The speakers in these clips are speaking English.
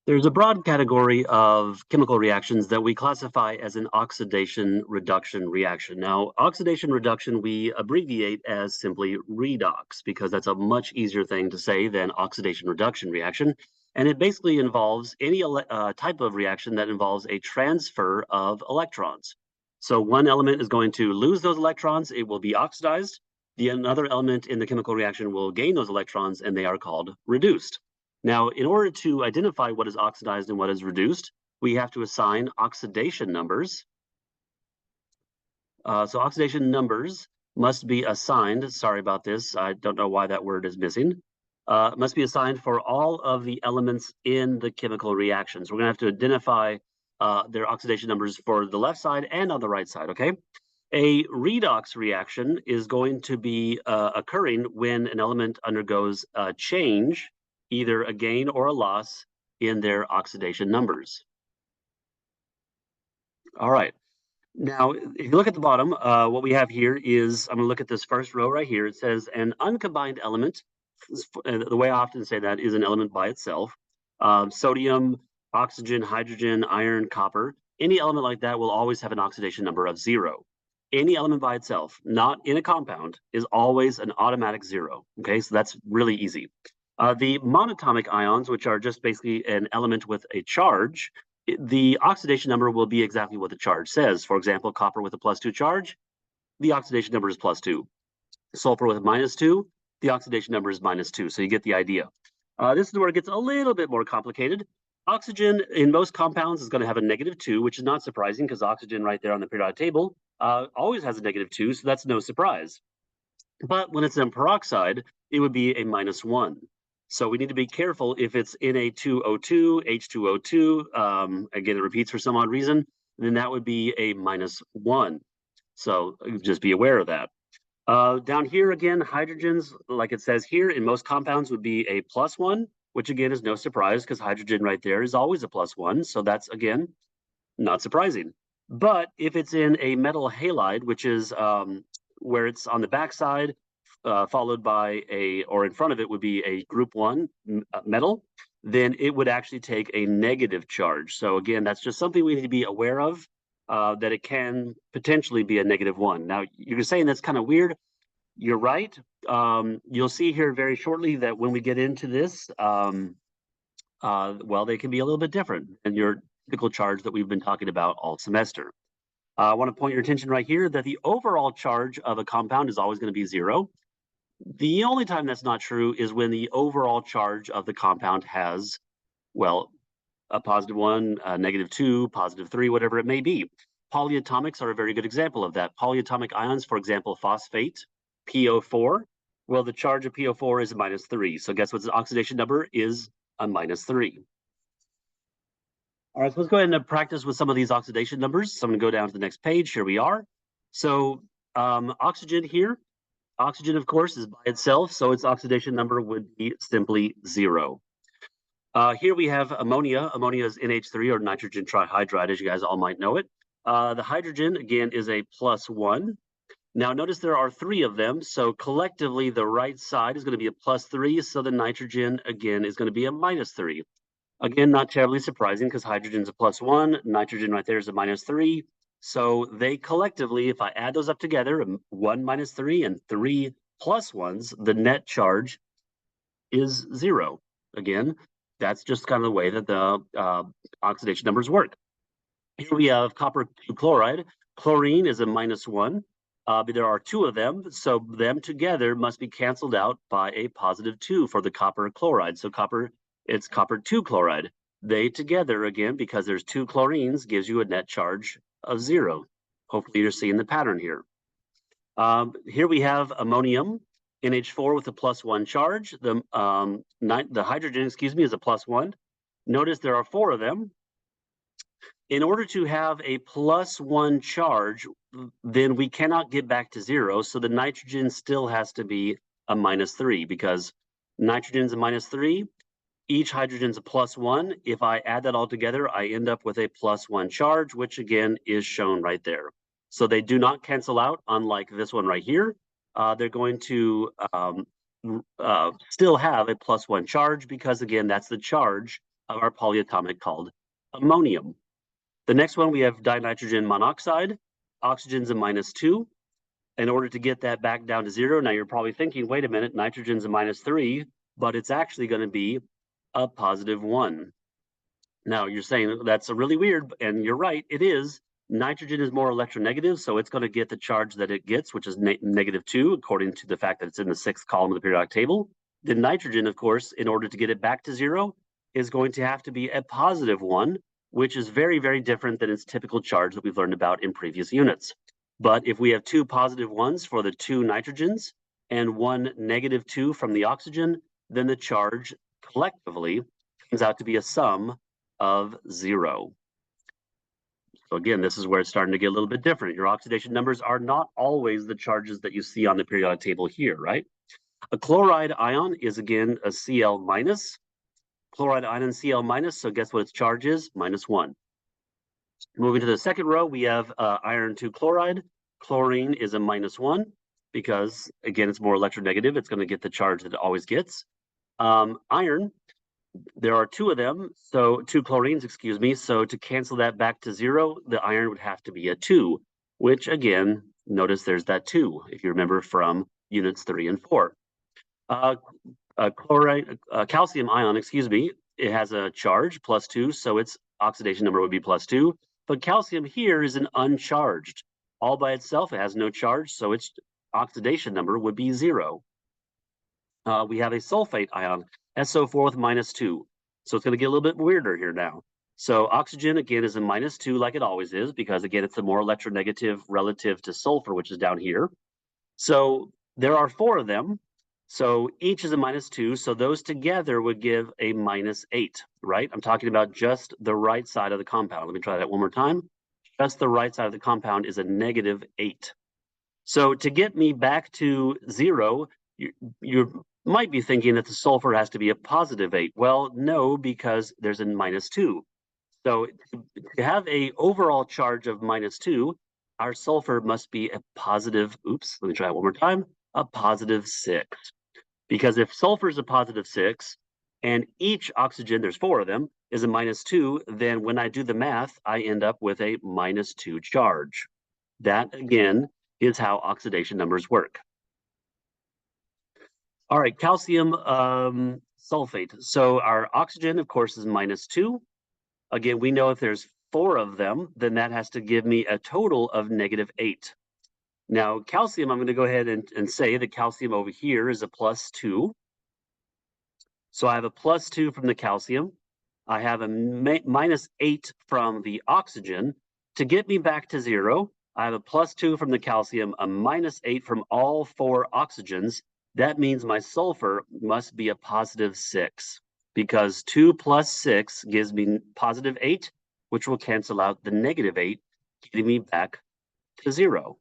There's a broad category of chemical reactions that we classify as an oxidation reduction reaction. Now, oxidation reduction we abbreviate as simply redox because that's a much easier thing to say than oxidation reduction reaction. And it basically involves any type of reaction that involves a transfer of electrons. So one element is going to lose those electrons, it will be oxidized. Another element in the chemical reaction will gain those electrons, and they are called reduced. Now, in order to identify what is oxidized and what is reduced, we have to assign oxidation numbers. So oxidation numbers must be assigned. Sorry about this. I don't know why that word is missing. Must be assigned for all of the elements in the chemical reactions. We're going to have to identify their oxidation numbers for the left side and on the right side, okay? A redox reaction is going to be occurring when an element undergoes a change, either a gain or a loss in their oxidation numbers. All right. Now, if you look at the bottom, what we have here is, I'm going to look at this first row right here. It says an uncombined element. The way I often say that is an element by itself. Sodium, oxygen, hydrogen, iron, copper. Any element like that will always have an oxidation number of 0. Any element by itself, not in a compound, is always an automatic 0. Okay, so that's really easy. The monatomic ions, which are just basically an element with a charge, the oxidation number will be exactly what the charge says. For example, copper with a +2 charge, the oxidation number is +2. Sulfur with a -2, the oxidation number is -2. So you get the idea. This is where it gets a little bit more complicated. Oxygen in most compounds is going to have a -2, which is not surprising because oxygen right there on the periodic table always has a -2, so that's no surprise. But when it's in peroxide, it would be a -1. So we need to be careful if it's Na2O2, H2O2, again, it repeats for some odd reason, then that would be a -1. So just be aware of that. Down here again, hydrogens, like it says here, in most compounds would be a +1, which again is no surprise because hydrogen right there is always a +1. So that's, again, not surprising. But if it's in a metal halide, which is where it's on the backside, followed by or in front of it would be a group 1 metal, then it would actually take a negative charge. So again, that's just something we need to be aware of, that it can potentially be a -1. Now, you're saying that's kind of weird. You're right. You'll see here very shortly that when we get into this, well, they can be a little bit different than your typical charge that we've been talking about all semester. I want to point your attention right here that the overall charge of a compound is always going to be 0. The only time that's not true is when the overall charge of the compound has, well, a +1, a -2, +3, whatever it may be. Polyatomics are a very good example of that. Polyatomic ions, for example, phosphate, PO4. Well, the charge of PO4 is a -3. So guess what the oxidation number is? A -3. All right, so let's go ahead and practice with some of these oxidation numbers. So I'm going to go down to the next page. Here we are. So oxygen here. Oxygen, of course, is by itself, so its oxidation number would be simply 0. Here we have ammonia. Ammonia is NH3, or nitrogen trihydride, as you guys all might know it. The hydrogen, again, is a +1. Now, notice there are 3 of them, so collectively the right side is going to be a +3, so the nitrogen, again, is going to be a -3. Again, not terribly surprising because hydrogen's a +1, nitrogen right there is a -3. So they collectively, if I add those up together, 1 - 3 and 3 +1s, the net charge is 0. Again, that's just kind of the way that the oxidation numbers work. Here we have copper chloride. Chlorine is a -1, but there are 2 of them, so them together must be canceled out by a +2 for the copper chloride. So it's copper 2 chloride. They together, again, because there's 2 chlorines, gives you a net charge of 0. Hopefully you're seeing the pattern here. Here we have ammonium, NH4 with a +1 charge. The hydrogen, excuse me, is a +1. Notice there are 4 of them. In order to have a +1 charge, then we cannot get back to 0. So the nitrogen still has to be a -3 because nitrogen's a -3. Each hydrogen's a +1. If I add that all together, I end up with a +1 charge, which again is shown right there. So they do not cancel out, unlike this one right here. They're going to still have a +1 charge because, again, that's the charge of our polyatomic called ammonium. The next one, we have dinitrogen monoxide. Oxygen's a -2. In order to get that back down to 0, now you're probably thinking, wait a minute, nitrogen's a -3, but it's actually going to be a +1. Now you're saying that's a really weird, and you're right, it is. Nitrogen is more electronegative, so it's going to get the charge that it gets, which is -2, according to the fact that it's in the 6th column of the periodic table. The nitrogen, of course, in order to get it back to 0, is going to have to be a +1, which is very, very different than its typical charge that we've learned about in previous units. But if we have 2 +1s for the 2 nitrogens and 1 -2 from the oxygen, then the charge collectively comes out to be a sum of 0. So again, this is where it's starting to get a little bit different. Your oxidation numbers are not always the charges that you see on the periodic table here, right? A chloride ion is, again, a Cl minus. Chloride ion, Cl minus, so guess what its charge is? -1. Moving to the second row, we have iron 2 chloride. Chlorine is a -1 because, again, it's more electronegative. It's going to get the charge that it always gets. Iron, there are 2 of them, so 2 chlorines, excuse me. So to cancel that back to 0, the iron would have to be a 2, which, again, notice there's that 2, if you remember from units 3 and 4. Calcium ion, excuse me, it has a charge, +2, so its oxidation number would be +2. But calcium here is an uncharged. All by itself, it has no charge, so its oxidation number would be 0. We have a sulfate ion, SO4 with -2. So it's going to get a little bit weirder here now. So oxygen, again, is a -2 like it always is, because, again, it's a more electronegative relative to sulfur, which is down here. So there are 4 of them. So each is a -2, so those together would give a -8, right? I'm talking about just the right side of the compound. Let me try that one more time. Just the right side of the compound is a -8. So to get me back to 0, you might be thinking that the sulfur has to be a +8. Well, no, because there's a -2. So to have a overall charge of -2, our sulfur must be a positive, let me try it one more time, a +6. Because if sulfur is a +6 and each oxygen, there's 4 of them, is a -2, then when I do the math, I end up with a -2 charge. That, again, is how oxidation numbers work. All right, calcium sulfate. So our oxygen, of course, is -2. Again, we know if there's 4 of them, then that has to give me a total of -8. Now, calcium, I'm going to go ahead and say that calcium over here is a +2. So I have a +2 from the calcium. I have a -8 from the oxygen. To get me back to 0, I have a +2 from the calcium, a -8 from all 4 oxygens. That means my sulfur must be a +6, because 2 + 6 gives me +8, which will cancel out the -8, getting me back to 0.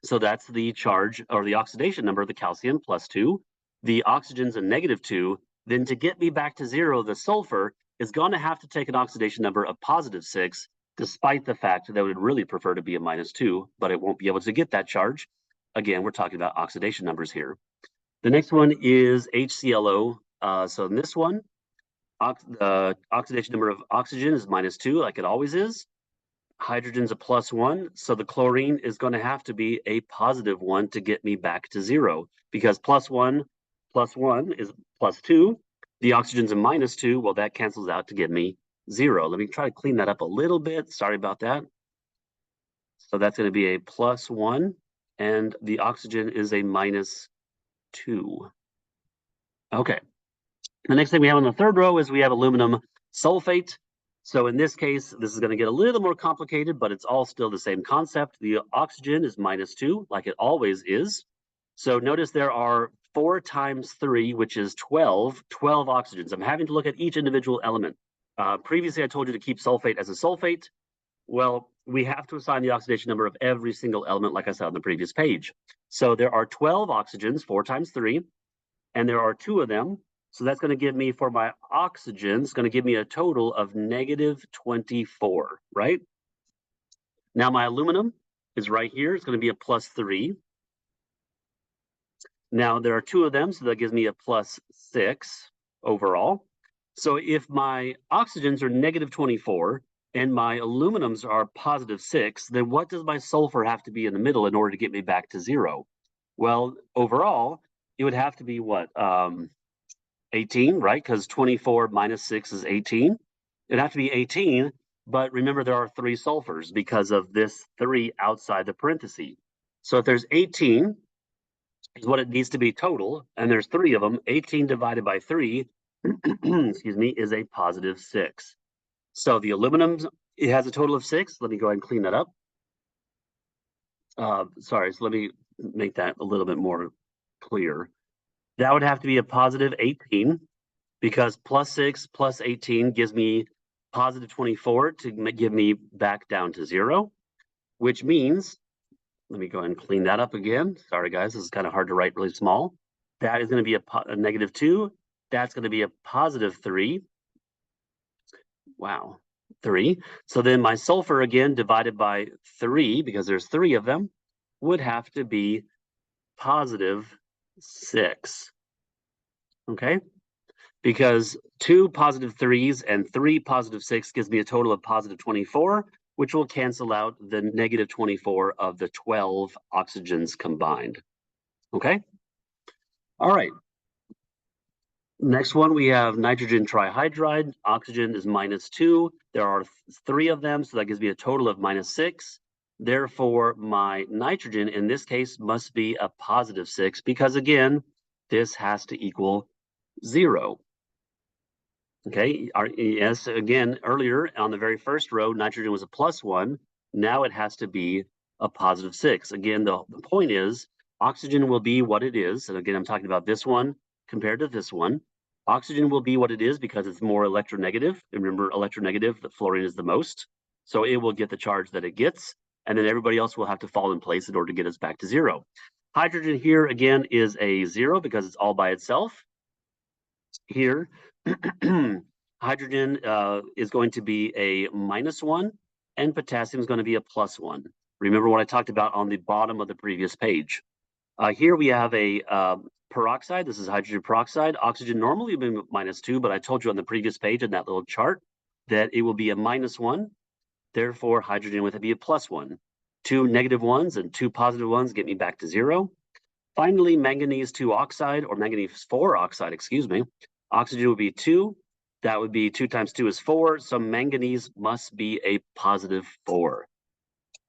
So that's the charge, or the oxidation number of the calcium, +2. The oxygen's a -2. Then to get me back to 0, the sulfur is going to have to take an oxidation number of +6, despite the fact that it would really prefer to be a -2, but it won't be able to get that charge. Again, we're talking about oxidation numbers here. The next one is HClO. So in this one, the oxidation number of oxygen is -2, like it always is. Hydrogen's a +1, so the chlorine is going to have to be a +1 to get me back to 0, because +1 + 1 is +2. The oxygen's a -2. Well, that cancels out to give me 0. Let me try to clean that up a little bit. Sorry about that. So that's going to be a +1, and the oxygen is a -2. Okay. The next thing we have on the third row is we have aluminum sulfate. So in this case, this is going to get a little more complicated, but it's all still the same concept. The oxygen is -2, like it always is. So notice there are 4 times 3, which is 12 oxygens. I'm having to look at each individual element. Previously, I told you to keep sulfate as a sulfate. Well, we have to assign the oxidation number of every single element, like I said on the previous page. So there are 12 oxygens, 4 times 3, and there are 2 of them. So that's going to give me, for my oxygen, it's going to give me a total of -24, right? Now my aluminum is right here. It's going to be a +3. Now there are 2 of them, so that gives me a +6 overall. So if my oxygens are negative 24 and my aluminums are positive 6, then what does my sulfur have to be in the middle in order to get me back to 0? Well, overall, it would have to be what? 18, right? Because 24 minus 6 is 18. It'd have to be 18, but remember there are 3 sulfurs because of this 3 outside the parenthesis. So if there's 18 is what it needs to be total, and there's 3 of them, 18 divided by 3, excuse me, is a positive 6. So the aluminum, it has a total of 6. Let me go ahead and clean that up. Sorry, so let me make that a little bit more clear. That would have to be a positive 18 because plus 6 plus 18 gives me positive 24 to give me back down to 0, which means, let me go ahead and clean that up again. Sorry, guys, this is kind of hard to write really small. That is going to be a negative 2. That's going to be a positive 3. Wow, 3. So then my sulfur, again, divided by 3, because there's 3 of them, would have to be positive 6. Okay? Because 2 positive 3s and 3 positive 6 gives me a total of positive 24, which will cancel out the negative 24 of the 12 oxygens combined. Okay? All right. Next one, we have nitrogen trihydride. Oxygen is -2. There are 3 of them, so that gives me a total of -6. Therefore, my nitrogen in this case must be a positive 6 because, again, this has to equal 0. Okay, yes, again, earlier on the very first row, nitrogen was a +1. Now it has to be a positive 6. Again, the point is oxygen will be what it is. And again, I'm talking about this one compared to this one. Oxygen will be what it is because it's more electronegative. Remember, electronegative, the fluorine is the most. So it will get the charge that it gets. And then everybody else will have to fall in place in order to get us back to 0. Hydrogen here, again, is a 0 because it's all by itself. Here, hydrogen is going to be a -1, and potassium is going to be a +1. Remember what I talked about on the bottom of the previous page. Here we have a peroxide. This is hydrogen peroxide. Oxygen normally would be -2, but I told you on the previous page in that little chart that it will be a -1. Therefore, hydrogen would be a +1. 2 negative ones and 2 positive ones get me back to 0. Finally, manganese 2 oxide, or manganese 4 oxide, excuse me. Oxygen would be 2. That would be 2 times 2 is 4. So manganese must be a positive 4.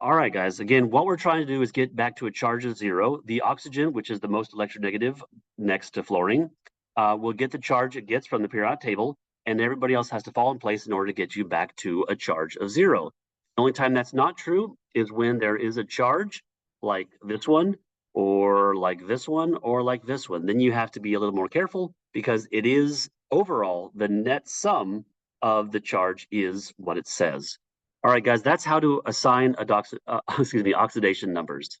All right, guys. Again, what we're trying to do is get back to a charge of 0. The oxygen, which is the most electronegative next to fluorine, will get the charge it gets from the periodic table, and everybody else has to fall in place in order to get you back to a charge of 0. The only time that's not true is when there is a charge like this one, or like this one, or like this one. Then you have to be a little more careful because it is overall the net sum of the charge is what it says. All right, guys, that's how to assign excuse me, oxidation numbers.